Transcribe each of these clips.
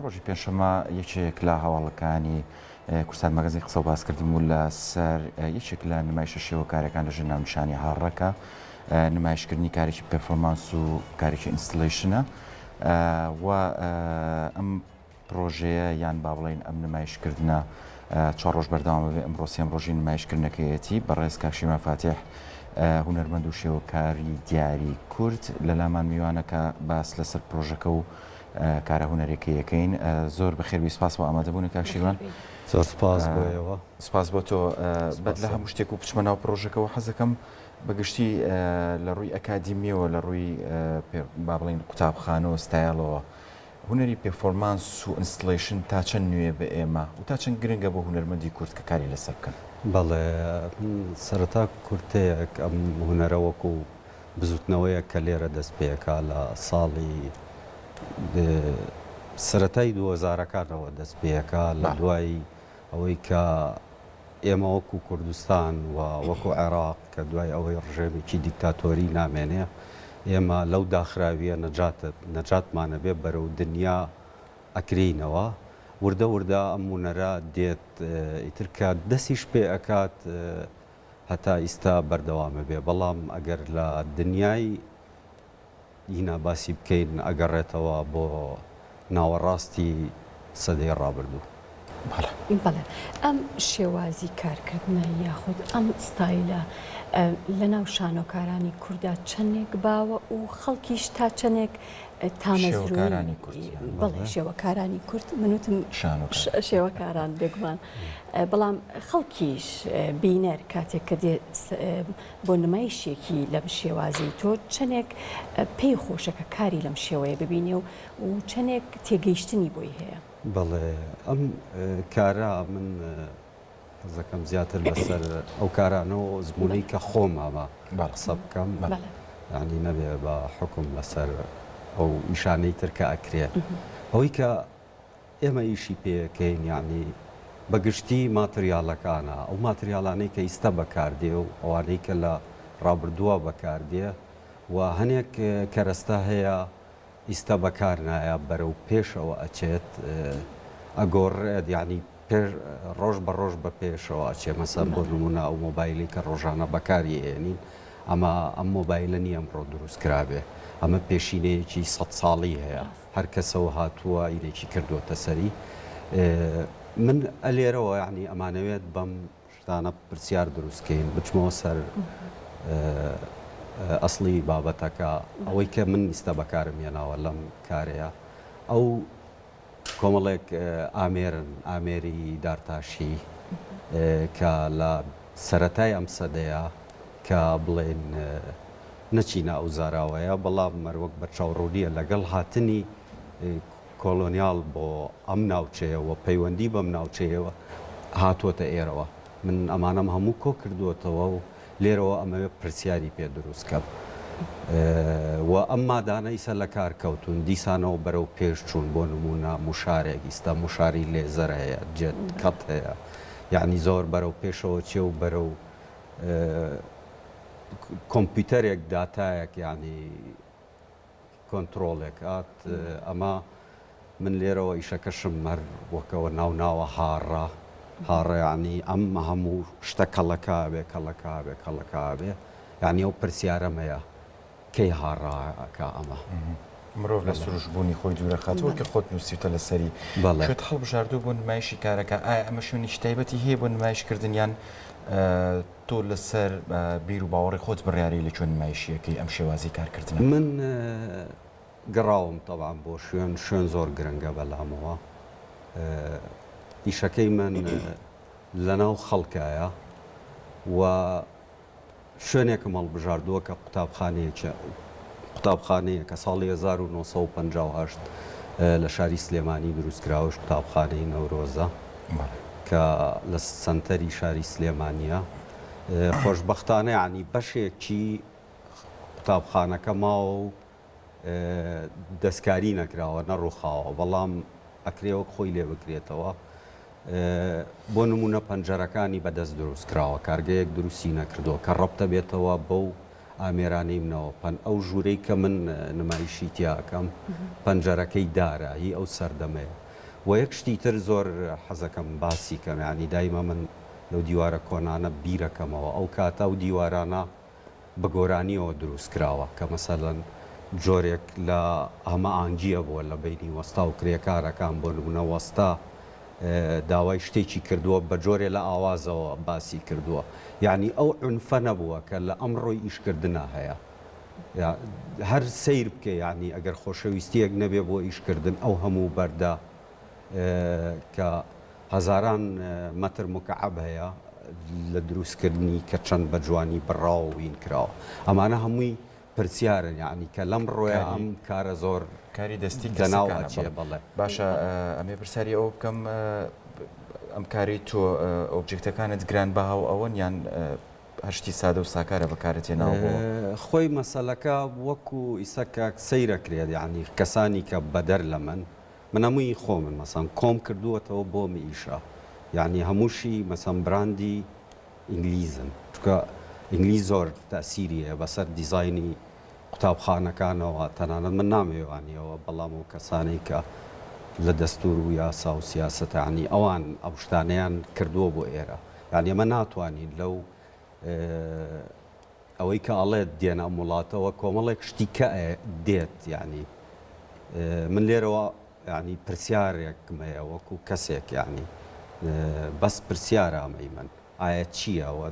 ڕۆژی پێنجشەمە یەکێک لە هەواڵەکانی کورسات مەگەزین قسە و باس کردیم و لەسەر یەکێک لە نمایشە شێوەکارەکان لەژێر ناونیشانی هاڕەکە نمایشکردنی کارێکی پێرفۆرمانس و کارێکی ئینستەڵیشنە و ئەم پرۆژەیە یان با بڵێن ئەم نمایشکردنە 4 ڕۆژ بەردەوام بێ ئەمڕۆ سێم ڕۆژی نمایشکردنەکەیەتی بەڕێز کاک شیروان فاتیح هونەرمەند و شێوەکاری دیاری کورد لەلامان میوانەکە باس لەسەر پرۆژەکە و کارە هونەرێکی یەکەین زۆر بەخێربی سپاس بۆ ئامادەبوونی کاک شیروان زۆر سپاس بۆیەوە سپاس بۆ تۆ بەد لە هەموو شتێک و بچمە ناو پرۆژەکەەوە حەزەکەم بەگشتی لە ڕووی ئەکادیمیەوە لە ڕووی با بڵێن قوتابخانە و ستایلەوە هونەری پێرفۆرمانس و ئینستەڵیشن تا چەند نوێ بە ئێمە و تا چەند گرنگە بۆ هونەرمەندی کورد کە کاری لەسەر بکەن بەڵێ سەرەتا کورتەیەک ئەم هونەرە وەکو بزوتنەوەیە کە لێرە دەست پێەکە لە ساڵی سەرەتای 2000ەکانەوە دەست پێەکە لە دوای ئەوەی کە ئێمە وەکو کوردستان و وەکو عێراق کە دوای ئەوەی ڕژێمێکی دیکتاتۆری نامێنێ ئێمە لەو داخراویە نەجاتمانە بێ بەرەو دنیا ئەکرینەوە وردە وردە ئەم هونەرە دێت ئیتر کە دەستیش پێ ئەکات هەتا ئیستا بەردەوامە بێ بەڵام ئەگەر لە دنیای هینا باسی بکەین ئەگەڕێتەوە بۆ ناوەڕاستی سەدەی ڕابردوو بەڵێ ئەم شێوازی کارکردنە یاخود ئەم ستایلە لە ناو شانۆکارانی کووردا چەندێک باوە و خەڵکیش تا چەندێک تامەزروی بڵێ شێوەکارانی کورد منوتم شێوەکاران بێگومان بەڵام خەڵکیش بینەر کاتێک کە دێ بۆ نمایشێکی لەم شێوازی تۆ چەندێک پێی خۆشەکە کاری لەم شێوەیە ببینێ و چەندێک تێگەیشتنی بۆی هەیە بەڵێ ئەم کارە من حەزەکەم زیاتر لەسەر ئەو کارانەوە زمونەی کە خۆمەمە قسە بکەم یعنی نەبێ بە حکم لەسەر ئەو ئیشانەی ترکە ئەکرێ ئەوەی کە ئێمە ئیشی پێەکەین یعنی بەگشتی ماتریالەکانە ئەو ماتریالانەی کە ئیستا بەکاردێ و ئەوانەی کە لە ڕابردووە بەکاردێ و هەنێک کەرەستە هەیە ئیستا بەکار نایە بەرەو پێشەوە ئەچێت ئەگۆڕێت یعنی ڕۆژ بە ڕۆژ بە پێشەوە ئەچێ مەسەن بۆ نمونە ئەو مۆبایلی کە ڕۆژانە بەکاری ئێنین ئەمە ئەم مۆبایلە نیە ئەمڕۆ دروست کرابێ ئەمە پێشینەیەکی 100 ساڵی هەیە هەر کەسەوە هاتووە ئیرێکی کردوتە سەری من ئەلێرەوە یعنی ئەمانەوێت بەم شتانە پرسیار دروستکەین بچمەوە سەر ئەسڵی بابەتەکە ئەوەی کە من ئیستا بەکارم هێناوە لەم کارەیە ئەو کۆمەڵێک ئامێرن ئامێری دارتاشی کە لە سەرەتای ئەم سەدەیە کە بڵێن نەچینە ئەو زاراوەیە بەڵام مەروەک بە چاوڕوونیە لەگەڵ هاتنی کۆلۆنیال بۆ ئەم ناوچەیەوە پەیوەندی بەم ناوچەیەوە هاتوۆتە ئێرەوە من ئەمانەم هەموو کۆ کردووەتەوە و لێرەوە ئەمەوێ پرسیاری پێ دروستکەم و ئەم مادانە ئیسە لە کار کەوتون دیسانەوە بەرەو پێش چوون بۆ نمونە موشارێک ئیستا موشاری لێزەر هەیە جێت کەت هەیە یعنی زۆر بەرەو پێشەوە چێ و بەرەو کۆمپیوتەرێک داتایەک ینی کۆنتترۆلێک هات ئەمە من لێرەوە ئیشەکەشم مەر وەکەوە ناوناوە هاڕێیانی ئەم هەموو شتە کەڵەکابێ کەڵەکابێ کەڵەکابێ یعنی ئەو پرسیارەمەیە کەی هاڕاکە ئەمە مرۆڤ لە سروشبوونی خۆی دوورە خاتەوە کە خۆت نووسیتە لەسەری شت هەڵبژاردوو بۆ نمایشی کارەکە ئایا ئەمە شوێنی تایبەتی هەیە بۆ نمایشکردنیان تۆ لەسەر بیر و باوەڕی خۆت بڕیاری لە چۆن نمایشیەکەی ئەم شێوازی کارکردنە من گەڕاوم تەڵام بۆ شوێن زۆر گرنگە بەلامەوە ئیشەکەی من لەناو خەڵکایە و شوێنێکم هەڵبژاردووە کە قوتابخانەیە کە ساڵی 1958 لە شاری سلێمانی دروستکراوەش قوتابخانەی نەورۆزە کە لە سنتەری شاری سلێمانیە خۆشبەختانە ینی بەشێکی قوتابخانەکە ماوە و دەستکاری نەکراوە نەڕووخاوە بەڵام ئەکرێوە خۆی لێ بکرێتەوە بۆ نمونە پەنجەرەکانی بەدەست دروست کراوە کارگەیەک دروستی نەکردووە کە ڕەبتە بێتەوە بەو ئامێرانەی منەوە ئەو ژوورەی کە من نمایشی تیاکەم پەنجەرەکەی دارە هی ئەو سەردەمەیە و یەک شتی تر زۆر حەزەکەم باسی کەم یعنی دایما من لەو دیوارە کۆنانە بیرەکەمەوە ئەو کاتە و دیوارانە بە گۆرانیەوە دروست کراوە کە مەسەلەن جۆرێک لە ئەمە ئانگیە بووە لە بینی وەستا و کرێکارەکان بۆ نمونە وەستا داوای شتێکی کردووە بە جۆرێ لە ئاوازەوە باسی کردووە یعنی ئەو عنفە نەبووە کە لە ئەمڕۆی ئیشکردنا هەیە هەر سیر بکە یعنی ئەگەر خۆشەویستیەک نەبێ بۆ ئیشکردن ئەو هەموو بەردە کە هەزاران مەتر مکعب هەیە لە دروستکردنی کە چەند بە جوانی بڕاو وین کراوە ئەمانە هەمووی پرسیارن یعنی کە لەم ڕۆیە ئەم کارە زۆر کاری دەستی دەناوچێ بڵێ باشە ئەمێ پرسیاری ئەوە بکەم ئەم کاری تۆ ئۆبجکتەکانت گران بەهاو ئەوەن یان هەشتی سادە و ساکارە بەکارەتێناوە خۆی مەسەلەکە وەکو ئیسەکە سەیرەکرێت یعنی کەسانی کە بەدەر لە من هەمووی خۆمن مەسەن کۆم کردووەتەوە بۆمی ئیشە یعنی هەمووشی مەسەن براندی ئینگلیزن چکە ئینگلیز زۆر تەسیریە بەسەر دیزایانی قوتابخانەکانەوە تەنانەت من نامەوێوانیەوە بەڵام و کەسانی کە لە دەستور و یاسا و سیاسەت ینی ئەوان ئەو شتانەیان کردووە بۆ ئێرە یعنی ئەمە ناتوانین لەو ئەوەی کە ئەڵێت دێنە وڵاتەوە کۆمەڵێک شتی کە دێت یعنی من لێرەوە ینی پرسیارێکمەیە وەکو کەسێک یعنی بەس پرسیارە ئەمەی من ئایا چییەوە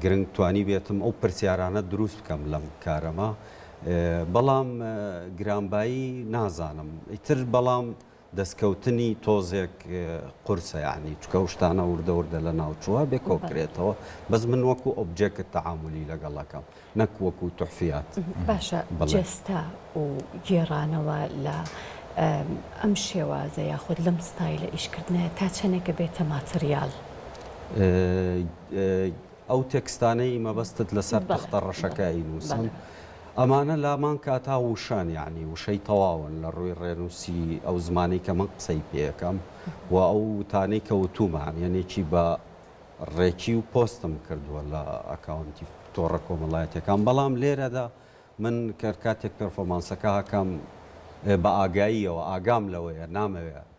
گرنگ توانی بێتم ئەو پرسیارانە دروست بکەم لەم کارەمە بەڵام گرانبایی نازانم ئیتر بەڵام دەستکەوتنی تۆزێک قورسە یعنی چکە شتانە وردە وردە لە ناوچووە بێ کۆکرێتەوە بەس من وەکو ئۆبجێکت تەعاملی لەگەڵەکەم نەک وەکو تحفیات باشە جێستا و گێڕانەوە لە ئەم شێوازە یاخود لەم ستایلە ئیشکردنە تا چەندێکە بێتە ماتریال ئەو تێکستانەی مەبەستت لەسەر تەختە ڕەشەکەی نووسن ئەمانە لامان کاتا وشان یعنی وشەی تەواون لە ڕووی ڕێنووسی ئەو زمانی کە من قسەی پێەکەم و ئەو وتانەی کە وتومان یعنێکی بە ڕێکی و پۆستم کردووە لە ئەکاونتی تۆڕە کۆمەڵایەتەکان بەڵام لێرەدا من کاتێک پێرفۆرمانسەکە هەکەم بە ئاگاییەوە ئاگام لەوەیە نامەوێت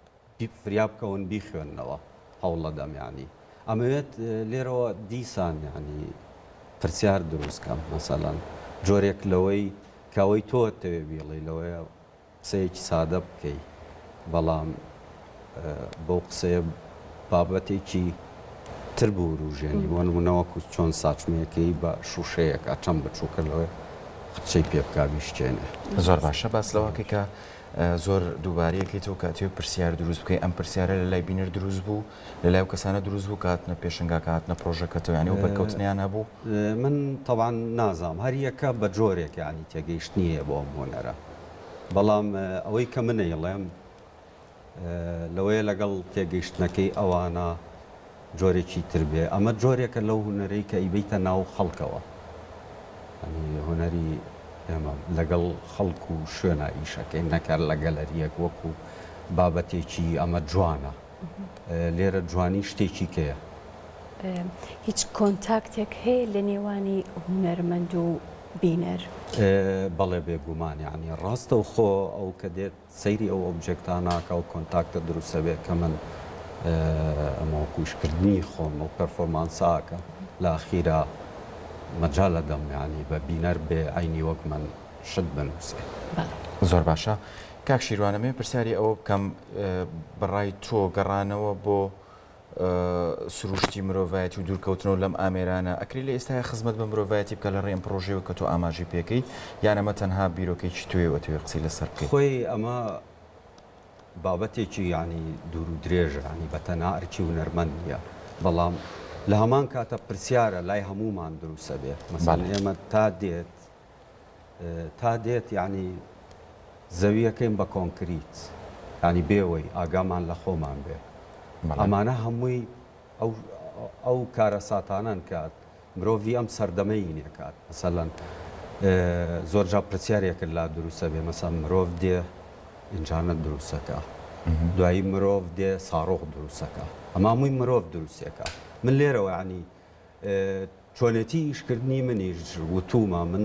فریا بکەون بیخوێننەوە هەوڵە دەم ینی ئەمەوێت لێرەوە دیسان ینی پرسیار دروستکەم مەسەلەن جۆرێک لەوەی کاوەی تۆ تەوێ بیڵی لەوەیە قسەیەکی سادە بکەی بەڵام بەو قسەیە بابەتێکی تر بوو ڕوژێنی بۆ نمونەوەکو چۆن ساچمەکەی بە شوشەیەکە چەند بچووکە لەوەی قچەی پێ بکا بیشتێنێ زۆر باشە باس لەوەکەی کە زۆر دووبارەیەکێتەوە کاتێ پرسیار دروست بکەی ئەم پرسیارە لە لای بینەر دروست بوو لە لای کەسانە دروست بوو کاتنە پێشنگا کاتنە پرۆژەکەتەوە ینی و بەرکەوتنیان هەبوو من تەوان نازام هەر یەکە بە جۆرێک ینی تێگەیشتنیە بۆ ئەم هۆنەرە بەڵام ئەوەی کە منەیڵێم لەوەیە لەگەڵ تێگەیشتنەکەی ئەوانە جۆرێکی تر بێ ئەمە جۆرێکە لەو هونەرەی کە ئیبیتە ناو خەڵکەوە هونەری ئێمە لەگەڵ خەڵک و شوێنە ئیشەکەی نەکار لە گەلەریەک وەکو بابەتێکی ئەمە جوانە لێرە جوانی شتێکی کەیە هیچ کۆنتاکتێک هەیە لە نێوانی هونەرمەند و بینەر بەڵێ بێگومان یعنی ڕاستە و خۆ ئەو کە دێت سەیری ئەو ئۆبجێکتاناکە و کۆنتاکتە دروستە بێت کە من ئەمە کوشکردنی خۆم و پەرفۆرمانساکە لە ئاخیرا مەجالە دەم ینی بە بینەر بێ ئاینی وەک من شت بنووسێ زۆر باشە کاک شیروانەمێ پرسیاری ئەوە بکەم بەڕای تۆ گەڕانەوە بۆ سروشتی مرۆڤایەتی و دوورکەوتنەوە لەم ئامێرانە ئەکری لە ئێستاە خزمەت بە مرۆڤایەتی بکە لە ڕێم پرۆژەوە کە تۆ ئاماژی پێکەی یان ئەمە تەنها بیرۆکەیکی توێوە توێ قسەی لەسەر بکەی خۆی ئەمە بابەتێکی ینی دوور و درێژە ینی بە تەنها ئەرکی هونەرمەند نیە بەڵام لە هەمان کاتە پرسیارە لای هەمومان دروستە بێت مەسەڵەن ئێمە تا دێت ینی زەویەکەین بە کۆنکریت ینی بێەوەی ئاگامان لە خۆمان بێ ئەمانە هەمووی ئەو کارە ساتانان کات مرۆڤی ئەم سەردەمەی نێکات مەسەڵەن زۆرجا پرسیارێکرد لا دروستە بێ مەسەڵەن مرۆڤ دێ ئینجانە دروستەکە دوایی مرۆڤ دێ ساڕۆخ دروستەکە ئەمە هەمووی مرۆڤ دروستێکە من لێرەوە ینی چۆنێتی ئیشکردنی منیش وتومە من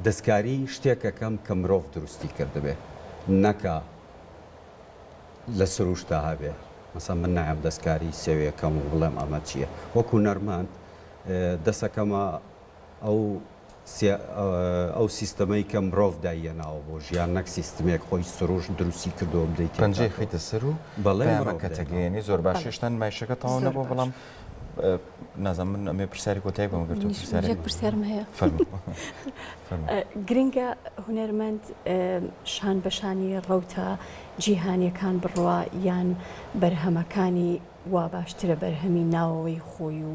دەستکاری شتێکەکەم کە مرۆڤ دروستی کردبێ نەکە لە سروشتا هەبێ مەسەڵەن من نایم دەستکاری سێویەکەم و بڵێم ئەمە چییە وەکو هونەرمەند دەسەکەمە ئەو سیستەمەی کە مرۆڤ دایەناوە بۆ ژیان نەک سیستمێک خۆی سروش دروستی کردەوە بدەیت پەنجەی خیتە سەر و بەڵێمەکە تەگەێنی زۆر باش هێشتا نمایشەکە تەواو نەبوو بەڵام نازانم من ئەمێ پرسیاری کۆتایی بەم گرتو پرسیارم هەیە گرنگە هونەرمەند شان بەشانی ڕەوتە جیهانیەکان بڕوا یان بەرهەمەکانی وا باشترە بەرهەمی ناوەوەی خۆی و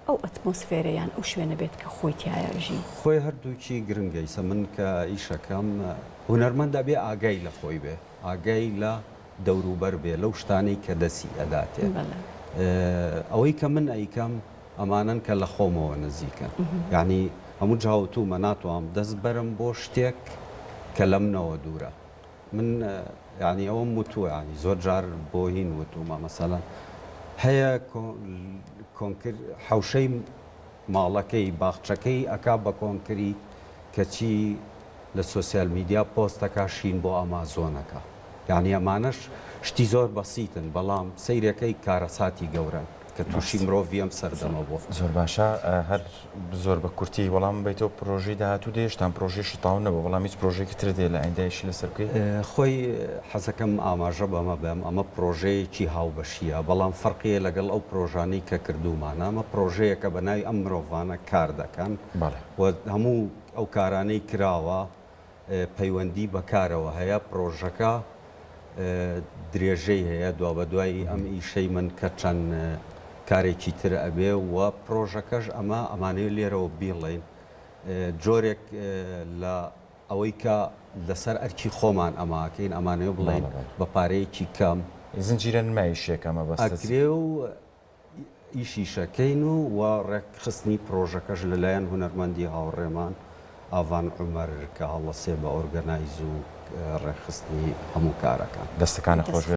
ئەو ئەتمۆسفێرەیان ئەو شوێنە بێت کە خۆی تایەژی خۆی هەردووکی گرنگەیسە من کە ئیشەکەم هونەرمەندە بێ ئاگای لە خۆی بێ ئاگای لە دەوروبەر بێ لەو شتانەی کە دەسی ئەداتێ ئەوەی کە من ئەیکەم ئەمانن کە لە خۆمەوە نزیکەن یعنی هەموو جاوتومە ناتوانم دەست بەرم بۆ شتێک کە لە منەوە دوورە من یعنی ئەوەم وتووە ینی زۆر جار بۆ هین وتومە مەسەڵەن هەیە حوشەی ماڵەکەی باخچەکەی ئەکا بە کۆنکری کەچی لە سوسیال میدیا پۆستەکە شین بۆ ئەمازۆنەکە یعنی ئەمانەش شتی زۆر بەسیتن بەڵام سەیرەکەی کارەساتی گەورن کە تووشی مرۆڤی ئەم سەردەمە بۆ زۆر باشە هەر زۆر بە کورتی وەڵام بێتەوە پرۆژەی داهاتوو دێشتان پرۆژێشی تاو نەبوو بەڵام هیچ پرۆژێکی تر دێ لە ئایندایشی لەسەر بکەیت خۆی حەزەکەم ئاماژە بەمە بێم ئەمە پرۆژەیەکی هاوبەشیە بەڵام فەرقیە لەگەڵ ئەو پرۆژانەی کە کردومانە ئەمە پرۆژەیەکە بە ناوی ئەم مرۆڤانە کار دەکەن هەموو ئەو کارانەی کراوە پەیوەندی بەکارەوە هەیە پرۆژەکە درێژەی هەیە دوا بە دوای ئەم ئیشەی من کە چەند کارێکی تر ئەبێ و پرۆژەکەش ئەمانەیە لێرەوە بیڵێن جۆرێک لە ئەوەی کە لەسەر ئەرکی خۆمان ئەماکەین ئەمانەیە بڵێن بە پارەیەکی کەم زنجیرە نمایشێکەمە ئەکرێ و ئیشیشەکەین و ڕێکخستنی پرۆژەکەش لەلایەن هونەرمەندی هاوڕێمان ئاڤان عومەر کە هەڵەسێ بە ئۆرگەنایز و ڕێکخستنی هەموو کارەکان دەستەکانە خۆش